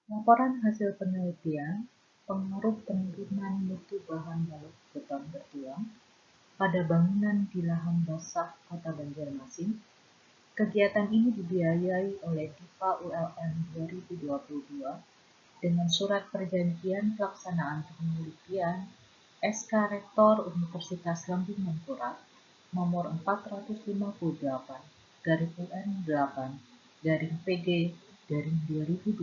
Laporan hasil penelitian pengaruh penurunan mutu bahan baut beton bertulang pada bangunan di lahan basah Kota Banjarmasin. Kegiatan ini dibiayai oleh DIPA ULM 2022 dengan surat perjanjian pelaksanaan penelitian SK Rektor Universitas Lambung Mangkurat nomor 458 UN 8 PG 2022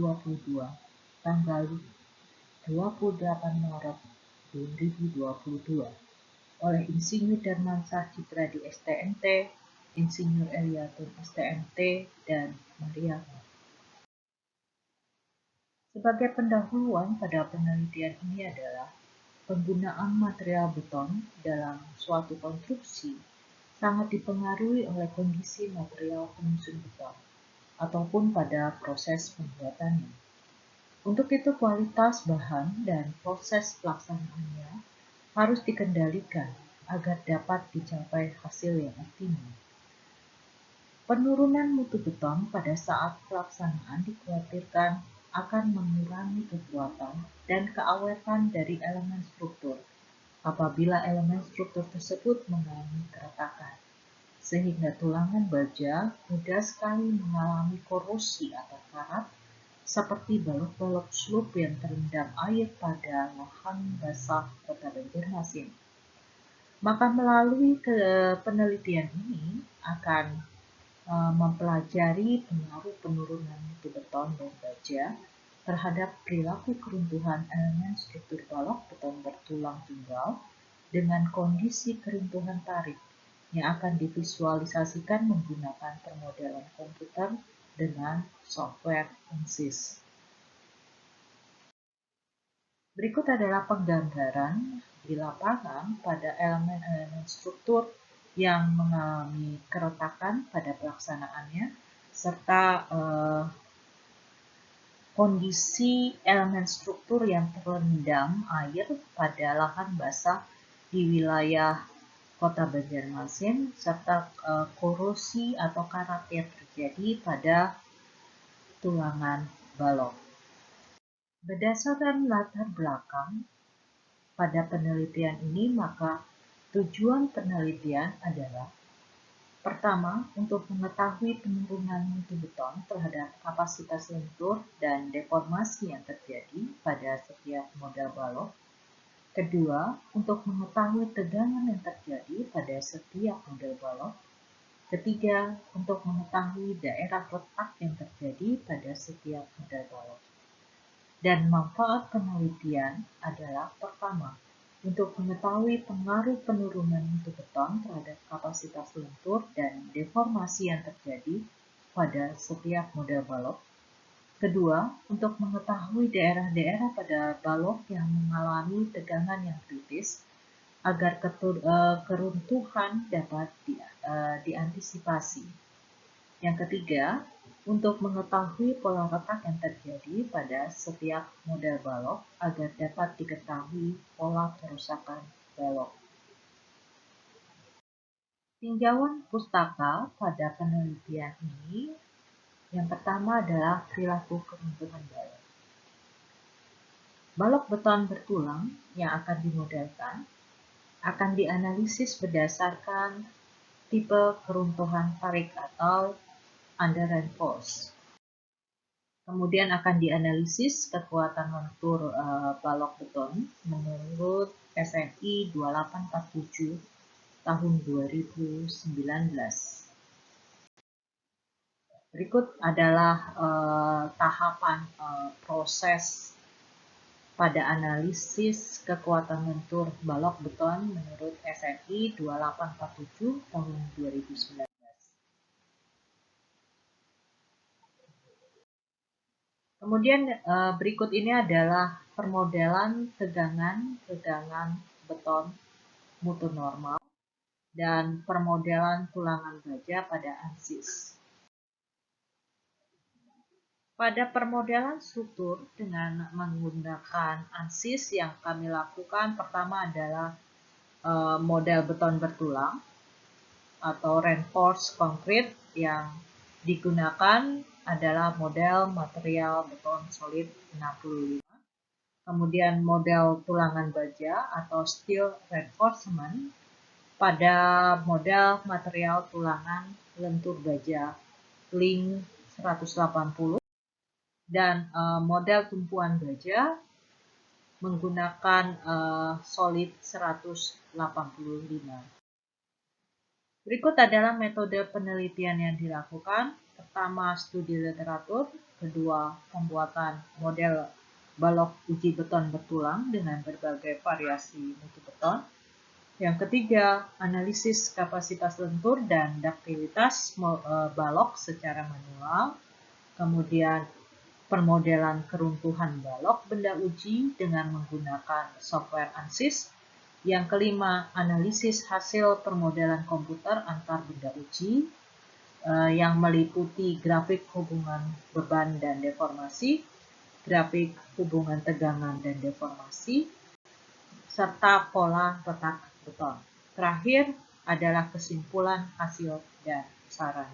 tanggal 28 Maret 2022 oleh Insinyur Darmansyah Citra di STMT, Insinyur Eliatun STMT, dan Mariana. Sebagai pendahuluan pada penelitian ini adalah penggunaan material beton dalam suatu konstruksi sangat dipengaruhi oleh kondisi material penyusun beton ataupun pada proses pembuatannya. Untuk itu kualitas bahan dan proses pelaksanaannya harus dikendalikan agar dapat dicapai hasil yang optimal. Penurunan mutu beton pada saat pelaksanaan dikhawatirkan akan mengurangi kekuatan dan keawetan dari elemen struktur apabila elemen struktur tersebut mengalami keretakan, sehingga tulangan baja mudah sekali mengalami korosi atau karat seperti balok-balok slup yang terendam air pada lahan basah Kota Banjarmasin. Maka melalui penelitian ini akan mempelajari pengaruh penurunan mutu beton dan baja terhadap perilaku keruntuhan elemen struktur balok beton bertulang tunggal dengan kondisi keruntuhan tarik yang akan divisualisasikan menggunakan permodelan komputer dengan software ANSYS. Berikut adalah penggambaran di lapangan pada elemen-elemen struktur yang mengalami keretakan pada pelaksanaannya, serta kondisi elemen struktur yang terendam air pada lahan basah di wilayah Kota Banjarmasin, serta korosi atau karat yang terjadi pada tulangan balok. Berdasarkan latar belakang pada penelitian ini, maka tujuan penelitian adalah pertama, untuk mengetahui penurunan mutu beton terhadap kapasitas lentur dan deformasi yang terjadi pada setiap model balok. Kedua, untuk mengetahui tegangan yang terjadi pada setiap model balok. Ketiga, untuk mengetahui daerah retak yang terjadi pada setiap model balok. Dan manfaat penelitian adalah pertama, untuk mengetahui pengaruh penurunan mutu beton terhadap kapasitas lentur dan deformasi yang terjadi pada setiap model balok. Kedua, untuk mengetahui daerah-daerah pada balok yang mengalami tegangan yang kritis agar keruntuhan dapat diantisipasi. Yang ketiga, untuk mengetahui pola retak yang terjadi pada setiap model balok agar dapat diketahui pola kerusakan balok. Tinjauan pustaka pada penelitian ini yang pertama adalah perilaku keruntuhan balok. Balok beton bertulang yang akan dimodelkan akan dianalisis berdasarkan tipe keruntuhan tarik atau underhand force. Kemudian akan dianalisis kekuatan lentur balok beton menurut SNI 2847 tahun 2019. Berikut adalah tahapan proses pada analisis kekuatan lentur balok beton menurut SNI 2847 tahun 2019. Kemudian berikut ini adalah permodelan tegangan beton mutu normal dan permodelan tulangan baja pada ANSYS. Pada permodelan struktur dengan menggunakan ANSYS yang kami lakukan pertama adalah model beton bertulang atau reinforced concrete yang digunakan adalah model material beton solid 65. Kemudian model tulangan baja atau steel reinforcement pada model material tulangan lentur baja link 180 dan model tumpuan baja menggunakan solid 185. Berikut adalah metode penelitian yang dilakukan. Pertama, studi literatur. Kedua, pembuatan model balok uji beton bertulang dengan berbagai variasi mutu beton. Yang ketiga, analisis kapasitas lentur dan duktilitas balok secara manual. Kemudian, permodelan keruntuhan balok benda uji dengan menggunakan software ANSYS. Yang kelima, analisis hasil permodelan komputer antar benda uji yang meliputi grafik hubungan beban dan deformasi, grafik hubungan tegangan dan deformasi, serta pola retak beton. Terakhir adalah kesimpulan hasil dan saran.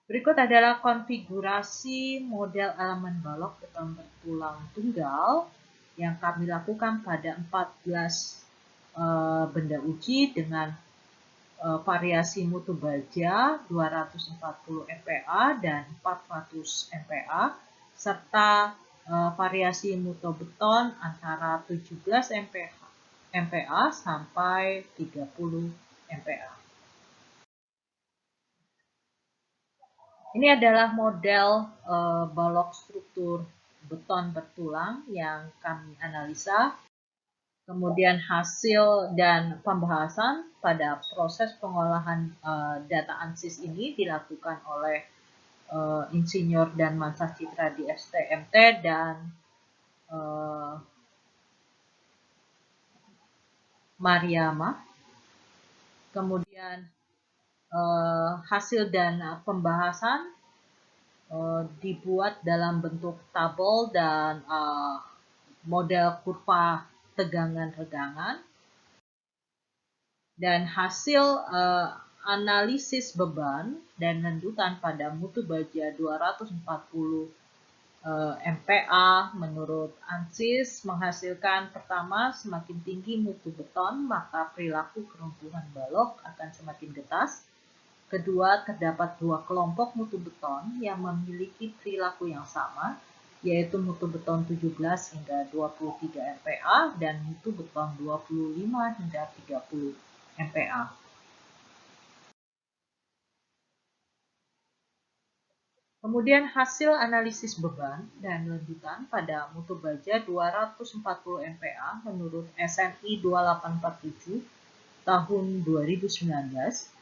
Berikut adalah konfigurasi model elemen balok beton bertulang tunggal yang kami lakukan pada 14 benda uji dengan variasi mutu baja 240 MPa dan 400 MPa serta variasi mutu beton antara 17 MPa sampai 30 MPa. Ini adalah model balok struktur beton bertulang yang kami analisa. Kemudian hasil dan pembahasan pada proses pengolahan data ANSYS ini dilakukan oleh Insinyur dan Mansah Citra di STMT dan Mariama. Kemudian hasil dan pembahasan dibuat dalam bentuk tabel dan model kurva tegangan-regangan. Dan hasil analisis beban dan lendutan pada mutu baja 240 MPa menurut ANSYS menghasilkan pertama, semakin tinggi mutu beton maka perilaku keruntuhan balok akan semakin getas. Kedua, terdapat dua kelompok mutu beton yang memiliki perilaku yang sama, yaitu mutu beton 17 hingga 23 MPa dan mutu beton 25 hingga 30 MPa. Kemudian hasil analisis beban dan lendutan pada mutu baja 240 MPa menurut SNI 2847 tahun 2019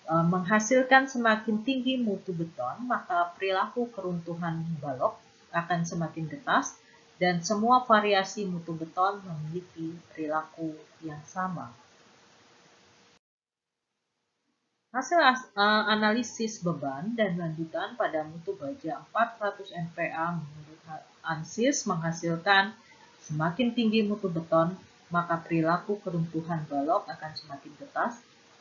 menghasilkan semakin tinggi mutu beton, maka perilaku keruntuhan balok akan semakin getas dan semua variasi mutu beton memiliki perilaku yang sama. Hasil analisis beban dan lanjutan pada mutu baja 400 MPa menurut ANSYS menghasilkan semakin tinggi mutu beton, maka perilaku keruntuhan balok akan semakin getas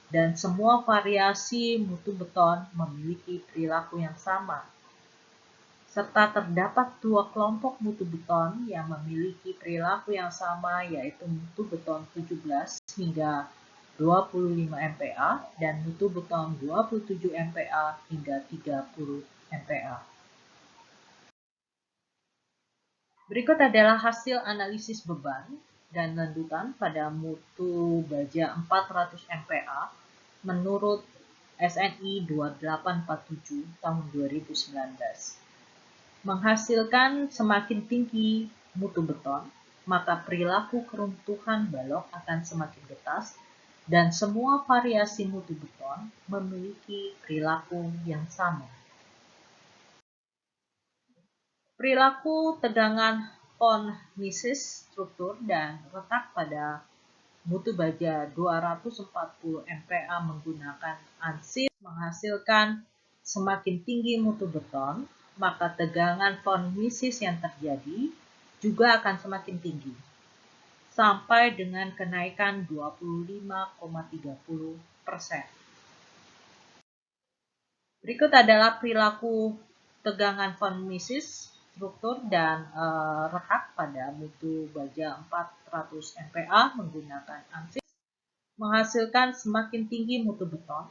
dan semua variasi mutu beton memiliki perilaku yang sama. Serta terdapat dua kelompok mutu beton yang memiliki perilaku yang sama, yaitu mutu beton 17 hingga 25 MPa dan mutu beton 27 MPa hingga 30 MPa. Berikut adalah hasil analisis beban dan landutan pada mutu baja 400 MPa menurut SNI 2847 tahun 2019. Menghasilkan semakin tinggi mutu beton, maka perilaku keruntuhan balok akan semakin getas dan semua variasi mutu beton memiliki perilaku yang sama. Perilaku tegangan von Mises struktur dan retak pada mutu baja 240 MPa menggunakan ANSYS menghasilkan semakin tinggi mutu beton, maka tegangan von Mises yang terjadi juga akan semakin tinggi, sampai dengan kenaikan 25,30%. Berikut adalah perilaku tegangan von Mises, struktur dan rehak pada mutu baja 400 MPa menggunakan anfis menghasilkan semakin tinggi mutu beton,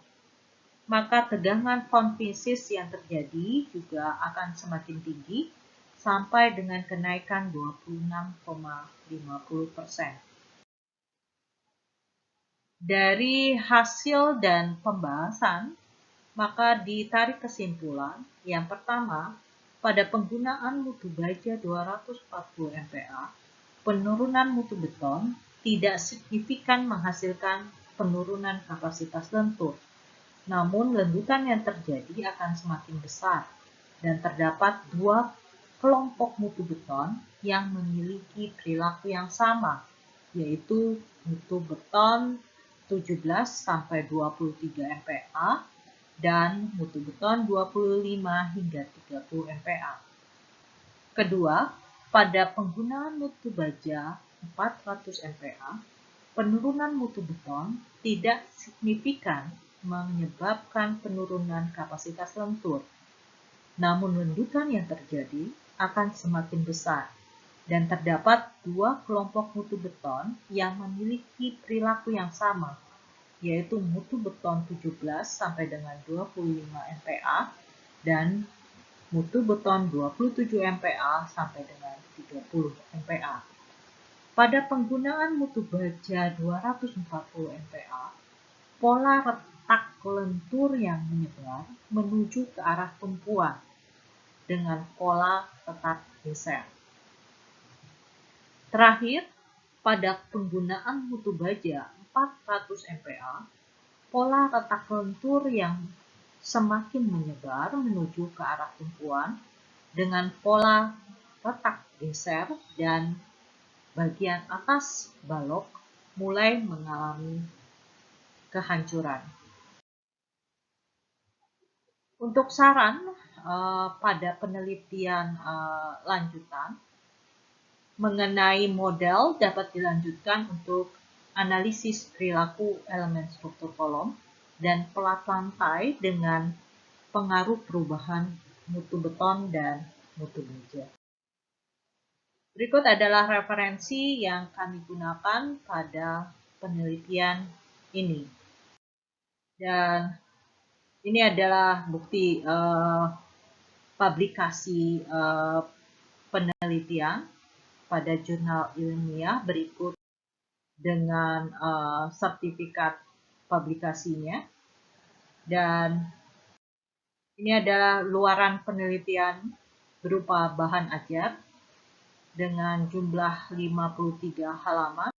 maka tegangan von Mises yang terjadi juga akan semakin tinggi sampai dengan kenaikan 26,50%. Dari hasil dan pembahasan, maka ditarik kesimpulan yang pertama, pada penggunaan mutu baja 240 MPa, penurunan mutu beton tidak signifikan menghasilkan penurunan kapasitas lentur. Namun lendutan yang terjadi akan semakin besar dan terdapat dua kelompok mutu beton yang memiliki perilaku yang sama, yaitu mutu beton 17-23 MPa dan mutu beton 25 hingga 30 MPa. Kedua, pada penggunaan mutu baja 400 MPa, penurunan mutu beton tidak signifikan menyebabkan penurunan kapasitas lentur. Namun lendutan yang terjadi akan semakin besar dan terdapat dua kelompok mutu beton yang memiliki perilaku yang sama, yaitu mutu beton 17 sampai dengan 25 MPa dan mutu beton 27 MPa sampai dengan 30 MPa. Pada penggunaan mutu baja 240 MPa, pola retak lentur yang menyebar menuju ke arah tumpuan dengan pola retak geser. Terakhir, pada penggunaan mutu baja 400 MPa, pola retak lentur yang semakin menyebar menuju ke arah tumpuan dengan pola retak geser dan bagian atas balok mulai mengalami kehancuran. Untuk saran pada penelitian lanjutan mengenai model dapat dilanjutkan untuk analisis perilaku elemen struktur kolom dan pelat lantai dengan pengaruh perubahan mutu beton dan mutu baja. Berikut adalah referensi yang kami gunakan pada penelitian ini. Dan ini adalah bukti publikasi penelitian pada jurnal ilmiah berikut dengan sertifikat publikasinya. Dan ini adalah luaran penelitian berupa bahan ajar dengan jumlah 53 halaman.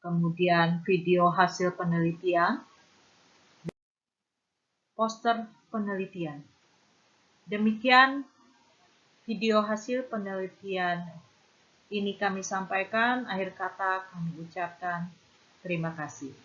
Kemudian video hasil penelitian, poster penelitian. Demikian video hasil penelitian ini kami sampaikan. Akhir kata kami ucapkan terima kasih.